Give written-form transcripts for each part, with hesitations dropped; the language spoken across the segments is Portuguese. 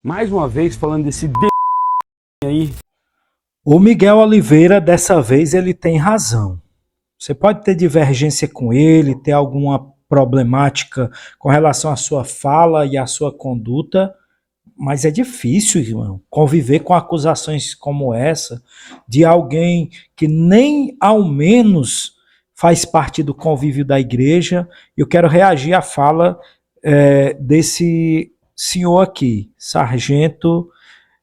Mais uma vez falando desse aí. O Miguel Oliveira, dessa vez, ele tem razão. Você pode ter divergência com ele, ter alguma problemática com relação à sua fala e à sua conduta, mas é difícil, irmão, conviver com acusações como essa de alguém que nem ao menos faz parte do convívio da igreja. Eu quero reagir à fala desse senhor aqui, sargento,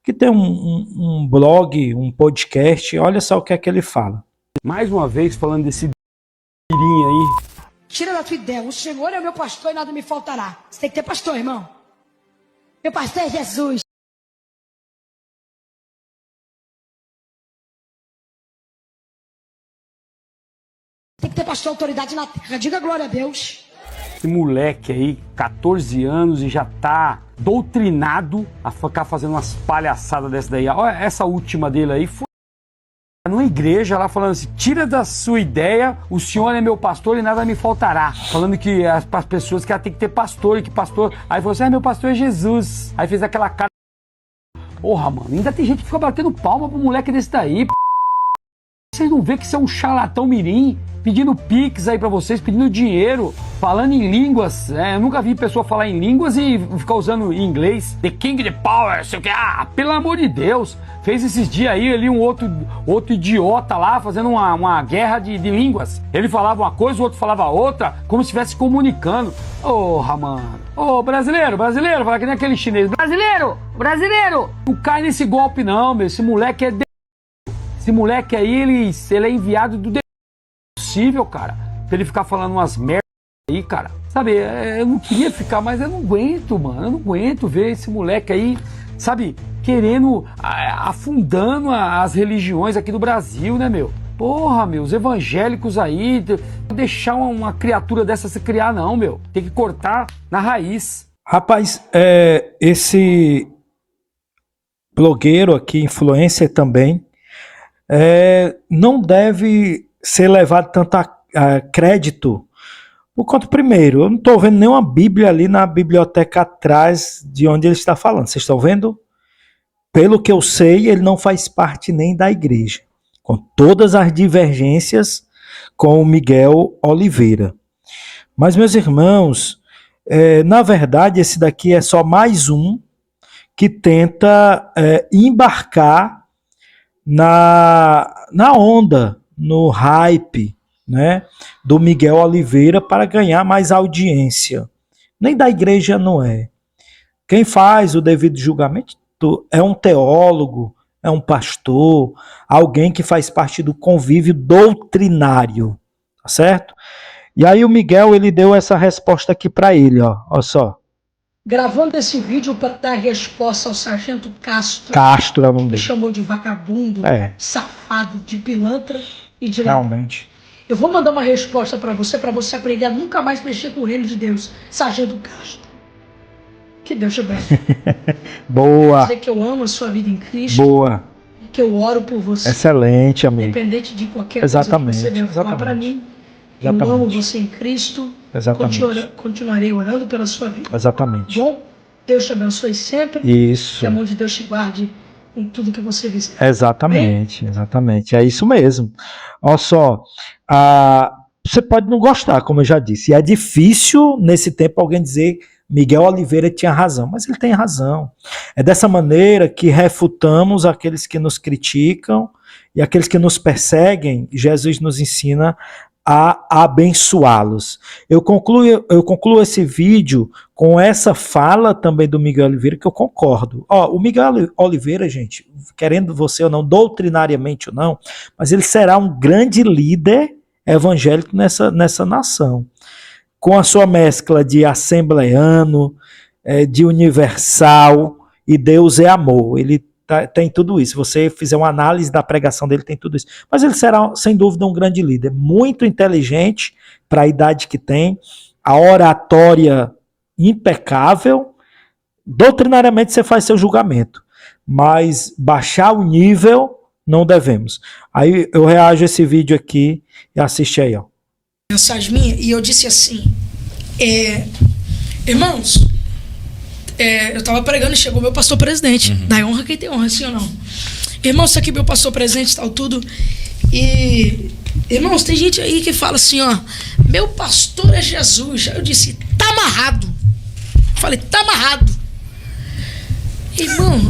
que tem um blog, um podcast. Olha só o que é que ele fala. Mais uma vez falando desse aí. Tira da tua ideia, o Senhor é o meu pastor e nada me faltará. Você tem que ter pastor, irmão. Meu pastor é Jesus. Tem que ter pastor, autoridade na terra. Diga glória a Deus. Esse moleque aí, 14 anos e já tá doutrinado a ficar fazendo umas palhaçadas dessa daí. Olha, essa última dele aí foi numa igreja lá falando assim: tira da sua ideia, o Senhor é meu pastor e nada me faltará. Falando que as pessoas que ela tem que ter pastor e que pastor. Aí falou assim: meu pastor é Jesus. Aí fez aquela cara. Porra, mano, ainda tem gente que fica batendo palma pro moleque desse daí. Vocês não vê que isso é um charlatão mirim, pedindo pix aí pra vocês, pedindo dinheiro, falando em línguas. Eu nunca vi pessoa falar em línguas e ficar usando em inglês. The King, the Power, sei o que. Ah, pelo amor de Deus. Fez esses dias aí ali um outro idiota lá fazendo uma guerra de línguas. Ele falava uma coisa, o outro falava outra, como se estivesse comunicando. Porra, mano. Ô, brasileiro, fala que nem aquele chinês. Brasileiro. Não cai nesse golpe não, meu. Esse moleque é Esse moleque aí, ele é enviado do possível, cara. Pra ele ficar falando umas merdas aí, cara. Sabe, eu não queria ficar, mas eu não aguento, mano. Eu não aguento ver esse moleque aí, sabe, querendo, afundando as religiões aqui do Brasil, né, meu? Porra, meu, os evangélicos aí, deixar uma criatura dessa se criar, não, meu. Tem que cortar na raiz. Rapaz, esse blogueiro aqui, influencer também, não deve ser levado tanto a crédito, por conta, primeiro, eu não estou vendo nenhuma Bíblia ali na biblioteca atrás de onde ele está falando. Vocês estão vendo? Pelo que eu sei, ele não faz parte nem da igreja, com todas as divergências com o Miguel Oliveira. Mas, meus irmãos, na verdade, esse daqui é só mais um que tenta embarcar na onda, no hype, né, do Miguel Oliveira para ganhar mais audiência. Nem da igreja não é. Quem faz o devido julgamento é um teólogo, é um pastor, alguém que faz parte do convívio doutrinário, tá certo? E aí o Miguel, ele deu essa resposta aqui para ele, ó só. Gravando esse vídeo para dar resposta ao sargento Castro. Castro é o nome Me dele. chamou de vagabundo, safado, de pilantra e de... Realmente. Eu vou mandar uma resposta para você aprender a nunca mais mexer com o reino de Deus, sargento Castro. Que Deus te abençoe. Boa. Dizer que eu amo a sua vida em Cristo. Boa. Que eu oro por você. Excelente, amigo. Independente de qualquer Exatamente. coisa que você venha falar para mim. Eu amo você em Cristo. Exatamente. Continuarei orando pela sua vida. Exatamente. Bom, Deus te abençoe sempre. Isso. Que a mão de Deus te guarde em tudo que você fizer. Exatamente, exatamente. É isso mesmo. Olha só, você pode não gostar, como eu já disse. E é difícil, nesse tempo, alguém dizer Miguel Oliveira tinha razão. Mas ele tem razão. É dessa maneira que refutamos aqueles que nos criticam e aqueles que nos perseguem. Jesus nos ensina a abençoá-los. Eu concluo esse vídeo com essa fala também do Miguel Oliveira, que eu concordo. O Miguel Oliveira, gente, querendo você ou não, doutrinariamente ou não, mas ele será um grande líder evangélico nessa nação. Com a sua mescla de assembleiano, de universal, e Deus é amor. Ele tem tudo isso. Se você fizer uma análise da pregação dele, tem tudo isso. Mas ele será, sem dúvida, um grande líder. Muito inteligente para a idade que tem. A oratória impecável. Doutrinariamente você faz seu julgamento. Mas baixar o nível, não devemos. Aí eu reajo a esse vídeo aqui e assiste aí, ó. Mensagem minha, e eu disse assim, irmãos, eu tava pregando e chegou meu pastor presidente. Dá honra quem tem honra, sim ou não? Irmãos, isso aqui meu pastor presidente e tal, tudo. E, irmãos, tem gente aí que fala assim, ó, meu pastor é Jesus. Aí eu disse, tá amarrado. Falei, tá amarrado. Irmão,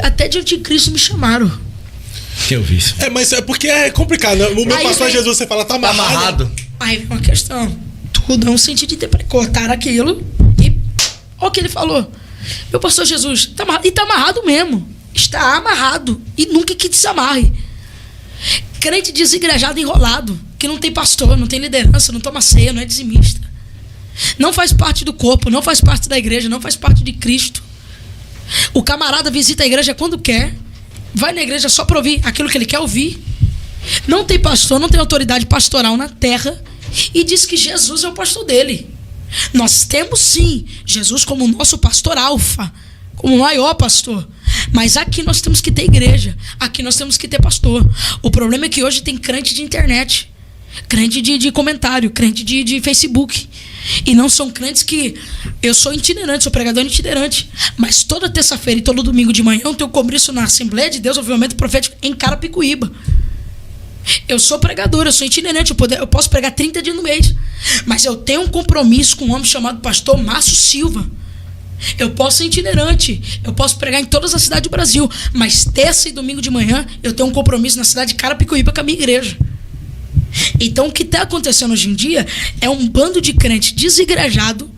até de anticristo me chamaram. Eu vi isso. Mas é porque é complicado, né? O meu Aí pastor é vem- Jesus, você fala, tá amarrado. Aí vem uma questão. Tudo é um sentido de interpretar. Cortaram aquilo e olha o que ele falou. Meu pastor Jesus, tá amarrado, e tá amarrado mesmo. Está amarrado. E nunca que desamarre. Crente desigrejado, enrolado, que não tem pastor, não tem liderança, não toma ceia, não é dizimista. Não faz parte do corpo, não faz parte da igreja, não faz parte de Cristo. O camarada visita a igreja quando quer, vai na igreja só para ouvir aquilo que ele quer ouvir. Não tem pastor, não tem autoridade pastoral na terra e diz que Jesus é o pastor dele. Nós temos sim Jesus como nosso pastor alfa, como o maior pastor. Mas aqui nós temos que ter igreja, aqui nós temos que ter pastor. O problema é que hoje tem crente de internet, crente de comentário, crente de Facebook. E não são crentes que... Eu sou itinerante, sou pregador itinerante. Mas toda terça-feira e todo domingo de manhã eu tenho compromisso na Assembleia de Deus, obviamente profético, em Carapicuíba. Eu sou pregador, eu sou itinerante, eu posso pregar 30 dias no mês. Mas eu tenho um compromisso com um homem chamado pastor Márcio Silva. Eu posso ser itinerante, eu posso pregar em todas as cidades do Brasil. Mas terça e domingo de manhã eu tenho um compromisso na cidade de Carapicuíba com a minha igreja. Então o que está acontecendo hoje em dia é um bando de crente desigrejado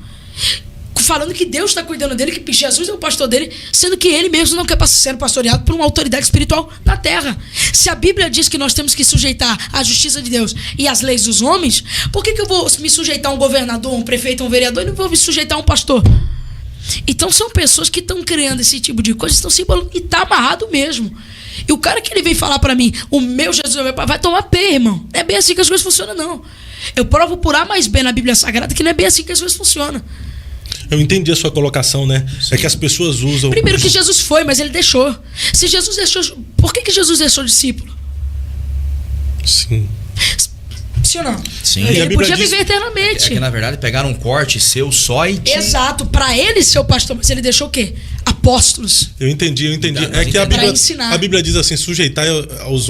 falando que Deus está cuidando dele, que Jesus é o pastor dele, sendo que ele mesmo não quer ser pastoreado por uma autoridade espiritual na terra. Se a Bíblia diz que nós temos que sujeitar à justiça de Deus e às leis dos homens, por que eu vou me sujeitar a um governador, um prefeito, um vereador e não vou me sujeitar a um pastor? Então são pessoas que estão criando esse tipo de coisa, estão se embolando, e está amarrado mesmo. E o cara que ele vem falar pra mim, o meu Jesus é meu pai, vai tomar pé, irmão. Não é bem assim que as coisas funcionam, não. Eu provo por A mais B na Bíblia Sagrada que não é bem assim que as coisas funcionam. Eu entendi a sua colocação, né? Sim. É que as pessoas usam... Primeiro que Jesus foi, mas ele deixou. Se Jesus deixou... Por que Jesus deixou discípulo? Sim. Sim ou não? Sim. Ele podia viver eternamente. É que na verdade pegaram um corte seu só e... Exato. Pra ele ser o pastor, mas ele deixou o quê? Apóstolos. Eu entendi. É que a Bíblia diz assim, sujeitar os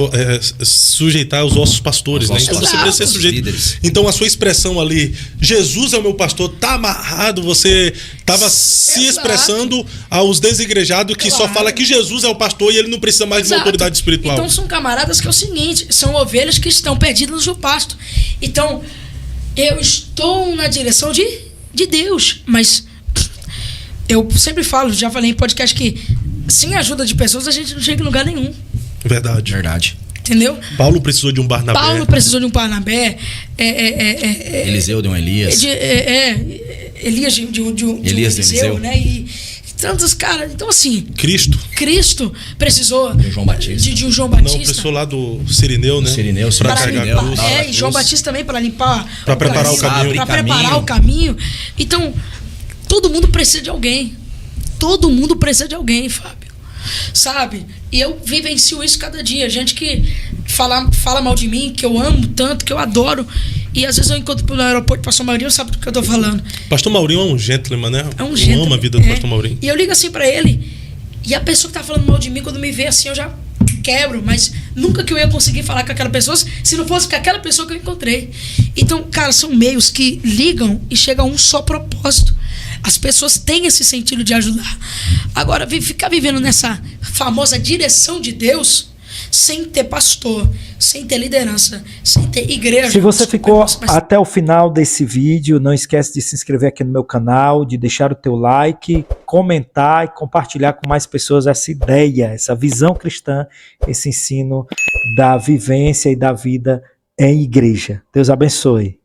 ossos pastores, né? Então você precisa ser sujeito. Então a sua expressão ali, Jesus é o meu pastor, tá amarrado, você estava se expressando aos desigrejados que só fala que Jesus é o pastor e ele não precisa mais de uma autoridade espiritual. Então são camaradas que é o seguinte, são ovelhas que estão perdidas no pasto. Então, eu estou na direção de Deus, mas eu sempre falo, já falei em podcast que sem a ajuda de pessoas a gente não chega em lugar nenhum. Verdade. Entendeu? Paulo precisou de um Barnabé. Eliseu de um Elias. Elias de um Eliseu, né? E tantos caras. Então, assim... Cristo precisou... De um João Batista. De um João Batista. Não, precisou lá do Cirineu, né? Pra carregar limpar, a cruz. e João Batista também para limpar... Para preparar o caminho. Para preparar o caminho. Então, todo mundo precisa de alguém. Todo mundo precisa de alguém, Fábio. Sabe? E eu vivencio isso cada dia. Gente que fala mal de mim, que eu amo tanto, que eu adoro. E às vezes eu encontro pelo aeroporto, o pastor Maurinho sabe do que eu tô falando. Pastor Maurinho é um gentleman, né? É um gentleman. Eu amo a vida do pastor Maurinho. E eu ligo assim pra ele, e a pessoa que tá falando mal de mim, quando me vê assim, eu já quebro. Mas nunca que eu ia conseguir falar com aquela pessoa se não fosse com aquela pessoa que eu encontrei. Então, cara, são meios que ligam e chegam a um só propósito. As pessoas têm esse sentido de ajudar. Agora, ficar vivendo nessa famosa direção de Deus, sem ter pastor, sem ter liderança, sem ter igreja. Se você ficou até o final desse vídeo, não esquece de se inscrever aqui no meu canal, de deixar o teu like, comentar e compartilhar com mais pessoas essa ideia, essa visão cristã, esse ensino da vivência e da vida em igreja. Deus abençoe.